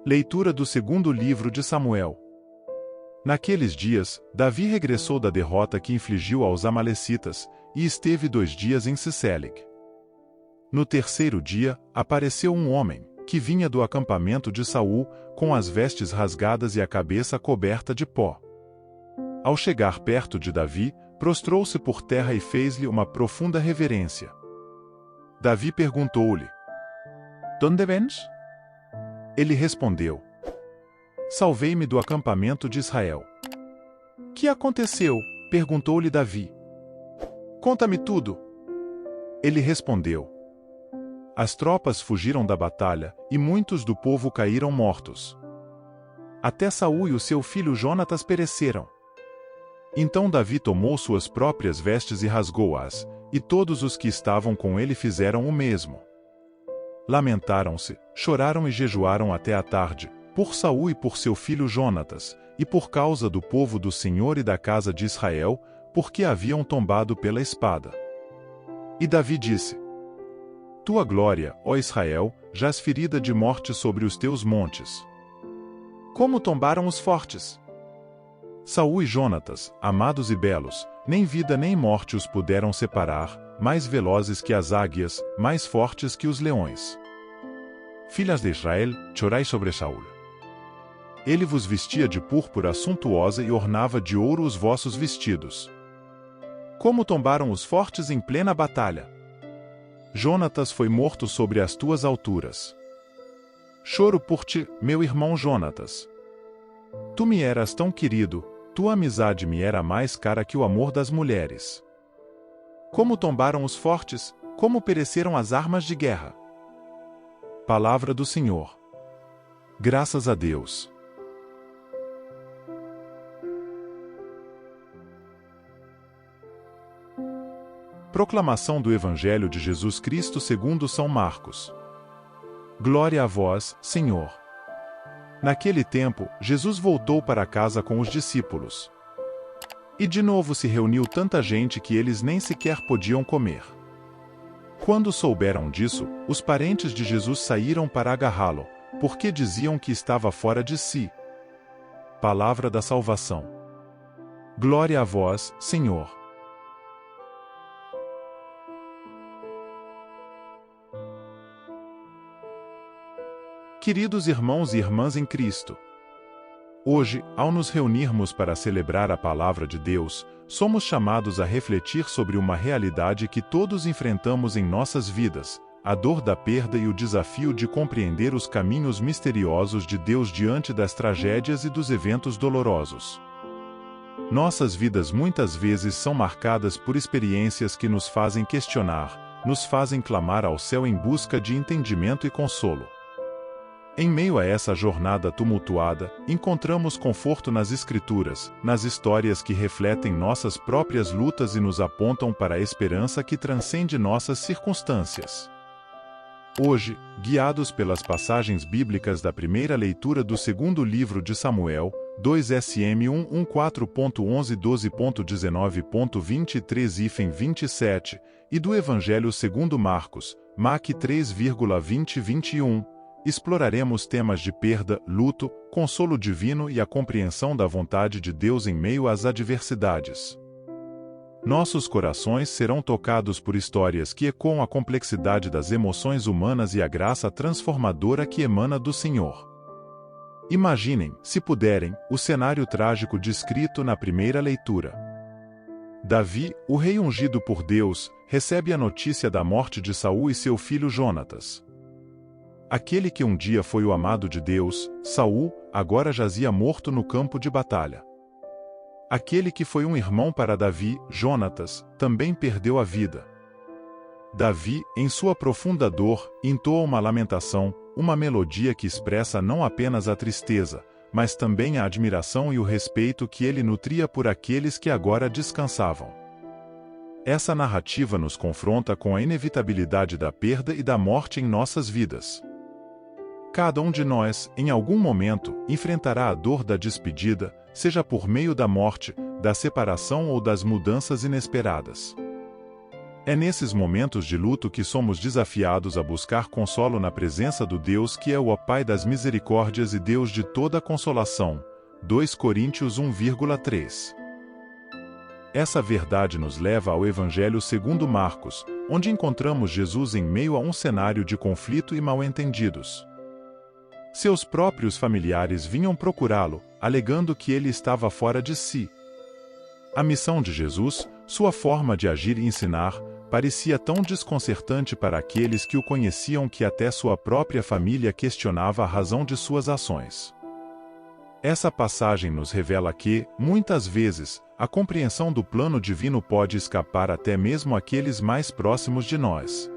Leitura do segundo livro de Samuel. Naqueles dias, Davi regressou da derrota que infligiu aos Amalecitas, e esteve 2 dias em Siselig. No terceiro dia, apareceu um homem, que vinha do acampamento de Saul, com as vestes rasgadas e a cabeça coberta de pó. Ao chegar perto de Davi, prostrou-se por terra e fez-lhe uma profunda reverência. Davi perguntou-lhe: "Donde vens?" Ele respondeu: "Salvei-me do acampamento de Israel." "Que aconteceu?" perguntou-lhe Davi. "Conta-me tudo." Ele respondeu: "As tropas fugiram da batalha, e muitos do povo caíram mortos. Até Saul e o seu filho Jonatas pereceram." Então Davi tomou suas próprias vestes e rasgou-as, e todos os que estavam com ele fizeram o mesmo. Lamentaram-se, choraram e jejuaram até a tarde, por Saul e por seu filho Jonatas, e por causa do povo do Senhor e da casa de Israel, porque haviam tombado pela espada. E Davi disse: "Tua glória, ó Israel, jaz ferida de morte sobre os teus montes. Como tombaram os fortes! Saul e Jonatas, amados e belos, nem vida nem morte os puderam separar, mais velozes que as águias, mais fortes que os leões. Filhas de Israel, chorai sobre Saul. Ele vos vestia de púrpura suntuosa e ornava de ouro os vossos vestidos. Como tombaram os fortes em plena batalha! Jonatas foi morto sobre as tuas alturas. Choro por ti, meu irmão Jonatas. Tu me eras tão querido, tua amizade me era mais cara que o amor das mulheres. Como tombaram os fortes, como pereceram as armas de guerra." Palavra do Senhor. Graças a Deus. Proclamação do Evangelho de Jesus Cristo segundo São Marcos. Glória a vós, Senhor. Naquele tempo, Jesus voltou para casa com os discípulos. E de novo se reuniu tanta gente que eles nem sequer podiam comer. Quando souberam disso, os parentes de Jesus saíram para agarrá-lo, porque diziam que estava fora de si. Palavra da salvação. Glória a vós, Senhor. Queridos irmãos e irmãs em Cristo, hoje, ao nos reunirmos para celebrar a Palavra de Deus, somos chamados a refletir sobre uma realidade que todos enfrentamos em nossas vidas, a dor da perda e o desafio de compreender os caminhos misteriosos de Deus diante das tragédias e dos eventos dolorosos. Nossas vidas muitas vezes são marcadas por experiências que nos fazem questionar, nos fazem clamar ao céu em busca de entendimento e consolo. Em meio a essa jornada tumultuada, encontramos conforto nas Escrituras, nas histórias que refletem nossas próprias lutas e nos apontam para a esperança que transcende nossas circunstâncias. Hoje, guiados pelas passagens bíblicas da primeira leitura do segundo livro de Samuel, 2 SM 114.12.19.23-27, e do Evangelho segundo Marcos, MAC 3,20-21, exploraremos temas de perda, luto, consolo divino e a compreensão da vontade de Deus em meio às adversidades. Nossos corações serão tocados por histórias que ecoam a complexidade das emoções humanas e a graça transformadora que emana do Senhor. Imaginem, se puderem, o cenário trágico descrito na primeira leitura. Davi, o rei ungido por Deus, recebe a notícia da morte de Saul e seu filho Jonatas. Aquele que um dia foi o amado de Deus, Saul, agora jazia morto no campo de batalha. Aquele que foi um irmão para Davi, Jonatas, também perdeu a vida. Davi, em sua profunda dor, entoa uma lamentação, uma melodia que expressa não apenas a tristeza, mas também a admiração e o respeito que ele nutria por aqueles que agora descansavam. Essa narrativa nos confronta com a inevitabilidade da perda e da morte em nossas vidas. Cada um de nós, em algum momento, enfrentará a dor da despedida, seja por meio da morte, da separação ou das mudanças inesperadas. É nesses momentos de luto que somos desafiados a buscar consolo na presença do Deus que é o Pai das misericórdias e Deus de toda consolação. 2 Coríntios 1,3. Essa verdade nos leva ao Evangelho segundo Marcos, onde encontramos Jesus em meio a um cenário de conflito e mal-entendidos. Seus próprios familiares vinham procurá-lo, alegando que ele estava fora de si. A missão de Jesus, sua forma de agir e ensinar, parecia tão desconcertante para aqueles que o conheciam que até sua própria família questionava a razão de suas ações. Essa passagem nos revela que, muitas vezes, a compreensão do plano divino pode escapar até mesmo àqueles mais próximos de nós.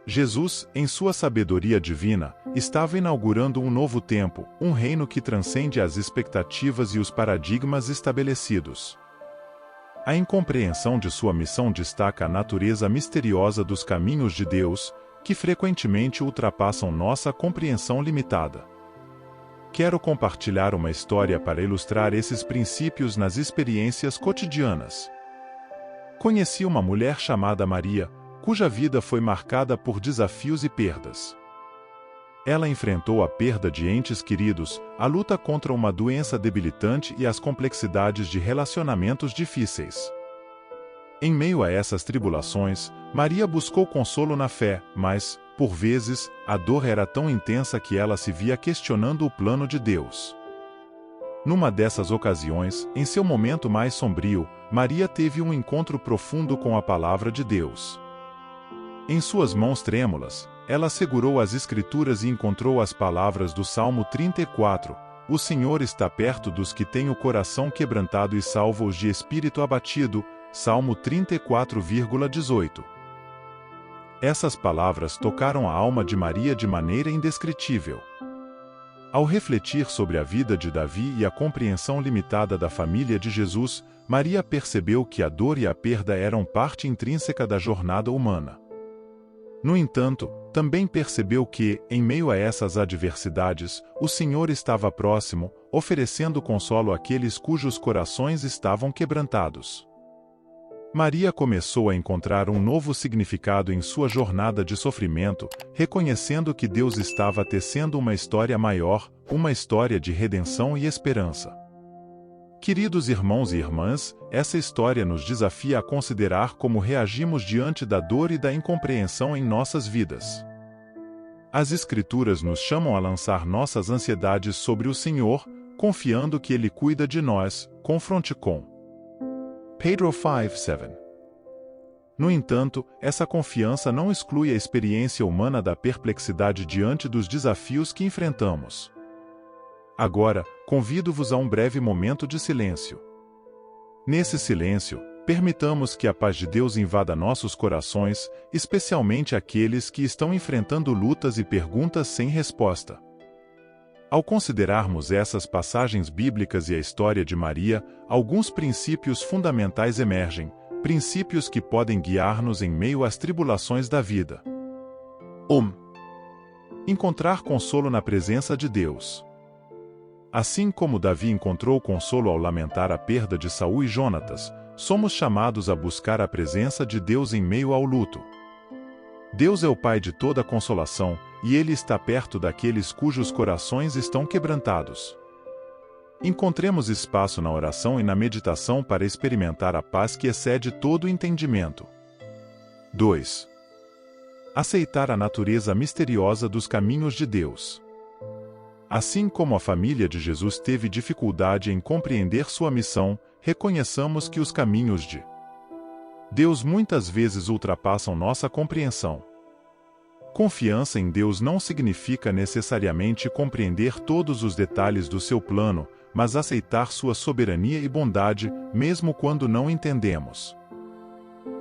Jesus, em sua sabedoria divina, estava inaugurando um novo tempo, um reino que transcende as expectativas e os paradigmas estabelecidos. A incompreensão de sua missão destaca a natureza misteriosa dos caminhos de Deus, que frequentemente ultrapassam nossa compreensão limitada. Quero compartilhar uma história para ilustrar esses princípios nas experiências cotidianas. Conheci uma mulher chamada Maria, cuja vida foi marcada por desafios e perdas. Ela enfrentou a perda de entes queridos, a luta contra uma doença debilitante e as complexidades de relacionamentos difíceis. Em meio a essas tribulações, Maria buscou consolo na fé, mas, por vezes, a dor era tão intensa que ela se via questionando o plano de Deus. Numa dessas ocasiões, em seu momento mais sombrio, Maria teve um encontro profundo com a palavra de Deus. Em suas mãos trêmulas, ela segurou as Escrituras e encontrou as palavras do Salmo 34, "O Senhor está perto dos que têm o coração quebrantado e salva-os de espírito abatido", Salmo 34,18. Essas palavras tocaram a alma de Maria de maneira indescritível. Ao refletir sobre a vida de Davi e a compreensão limitada da família de Jesus, Maria percebeu que a dor e a perda eram parte intrínseca da jornada humana. No entanto, também percebeu que, em meio a essas adversidades, o Senhor estava próximo, oferecendo consolo àqueles cujos corações estavam quebrantados. Maria começou a encontrar um novo significado em sua jornada de sofrimento, reconhecendo que Deus estava tecendo uma história maior, uma história de redenção e esperança. Queridos irmãos e irmãs, essa história nos desafia a considerar como reagimos diante da dor e da incompreensão em nossas vidas. As Escrituras nos chamam a lançar nossas ansiedades sobre o Senhor, confiando que Ele cuida de nós, confronte com Pedro 5:7. No entanto, essa confiança não exclui a experiência humana da perplexidade diante dos desafios que enfrentamos. Agora, convido-vos a um breve momento de silêncio. Nesse silêncio, permitamos que a paz de Deus invada nossos corações, especialmente aqueles que estão enfrentando lutas e perguntas sem resposta. Ao considerarmos essas passagens bíblicas e a história de Maria, alguns princípios fundamentais emergem, princípios que podem guiar-nos em meio às tribulações da vida. 1. Encontrar consolo na presença de Deus. Assim como Davi encontrou consolo ao lamentar a perda de Saul e Jonatas, somos chamados a buscar a presença de Deus em meio ao luto. Deus é o Pai de toda consolação, e Ele está perto daqueles cujos corações estão quebrantados. Encontremos espaço na oração e na meditação para experimentar a paz que excede todo o entendimento. 2. Aceitar a natureza misteriosa dos caminhos de Deus. Assim como a família de Jesus teve dificuldade em compreender sua missão, reconheçamos que os caminhos de Deus muitas vezes ultrapassam nossa compreensão. Confiança em Deus não significa necessariamente compreender todos os detalhes do seu plano, mas aceitar sua soberania e bondade, mesmo quando não entendemos.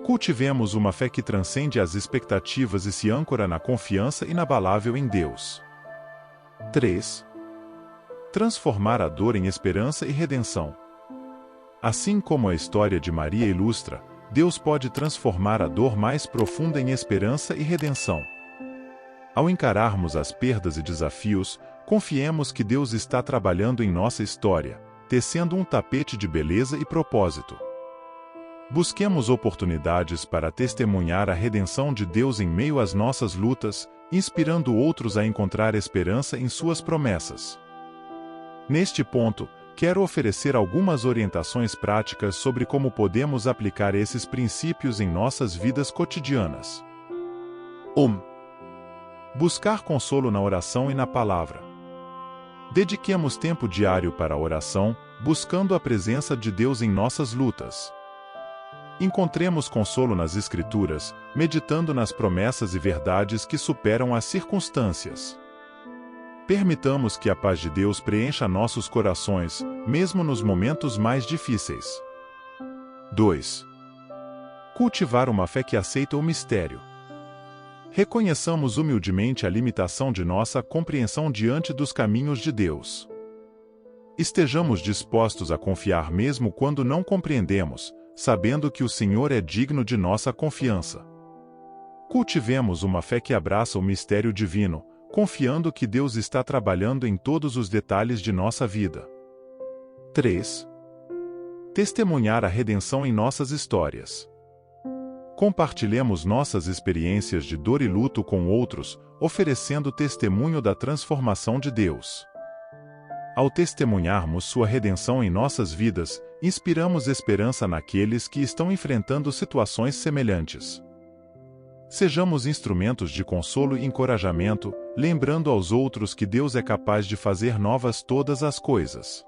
Cultivemos uma fé que transcende as expectativas e se âncora na confiança inabalável em Deus. 3. Transformar a dor em esperança e redenção. Assim como a história de Maria ilustra, Deus pode transformar a dor mais profunda em esperança e redenção. Ao encararmos as perdas e desafios, confiemos que Deus está trabalhando em nossa história, tecendo um tapete de beleza e propósito. Busquemos oportunidades para testemunhar a redenção de Deus em meio às nossas lutas, inspirando outros a encontrar esperança em suas promessas. Neste ponto, quero oferecer algumas orientações práticas sobre como podemos aplicar esses princípios em nossas vidas cotidianas. 1. Buscar consolo na oração e na palavra. Dediquemos tempo diário para a oração, buscando a presença de Deus em nossas lutas. Encontremos consolo nas Escrituras, meditando nas promessas e verdades que superam as circunstâncias. Permitamos que a paz de Deus preencha nossos corações, mesmo nos momentos mais difíceis. 2. Cultivar uma fé que aceita o mistério. Reconheçamos humildemente a limitação de nossa compreensão diante dos caminhos de Deus. Estejamos dispostos a confiar mesmo quando não compreendemos, sabendo que o Senhor é digno de nossa confiança. Cultivemos uma fé que abraça o mistério divino, confiando que Deus está trabalhando em todos os detalhes de nossa vida. 3. Testemunhar a redenção em nossas histórias. Compartilhemos nossas experiências de dor e luto com outros, oferecendo testemunho da transformação de Deus. Ao testemunharmos sua redenção em nossas vidas, inspiramos esperança naqueles que estão enfrentando situações semelhantes. Sejamos instrumentos de consolo e encorajamento, lembrando aos outros que Deus é capaz de fazer novas todas as coisas.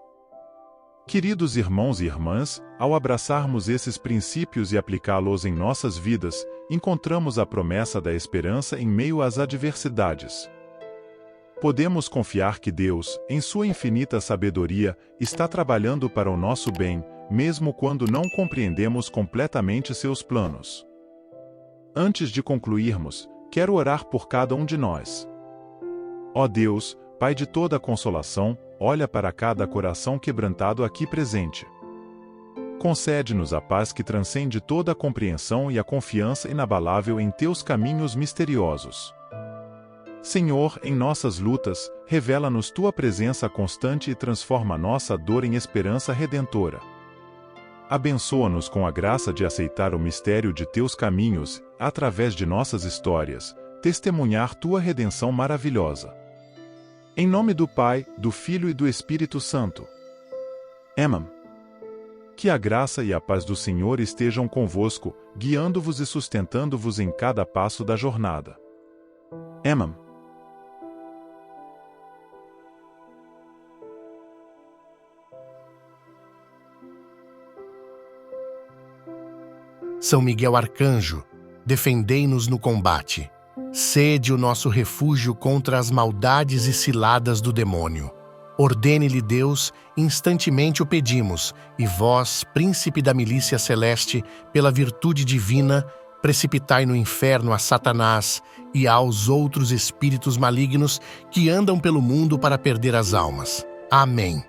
Queridos irmãos e irmãs, ao abraçarmos esses princípios e aplicá-los em nossas vidas, encontramos a promessa da esperança em meio às adversidades. Podemos confiar que Deus, em sua infinita sabedoria, está trabalhando para o nosso bem, mesmo quando não compreendemos completamente seus planos. Antes de concluirmos, quero orar por cada um de nós. Ó Deus, Pai de toda consolação, olha para cada coração quebrantado aqui presente. Concede-nos a paz que transcende toda a compreensão e a confiança inabalável em teus caminhos misteriosos. Senhor, em nossas lutas, revela-nos tua presença constante e transforma nossa dor em esperança redentora. Abençoa-nos com a graça de aceitar o mistério de teus caminhos, através de nossas histórias, testemunhar tua redenção maravilhosa. Em nome do Pai, do Filho e do Espírito Santo. Amém. Que a graça e a paz do Senhor estejam convosco, guiando-vos e sustentando-vos em cada passo da jornada. Amém. São Miguel Arcanjo, defendei-nos no combate. Sede o nosso refúgio contra as maldades e ciladas do demônio. Ordene-lhe Deus, instantemente o pedimos, e vós, príncipe da milícia celeste, pela virtude divina, precipitai no inferno a Satanás e aos outros espíritos malignos que andam pelo mundo para perder as almas. Amém.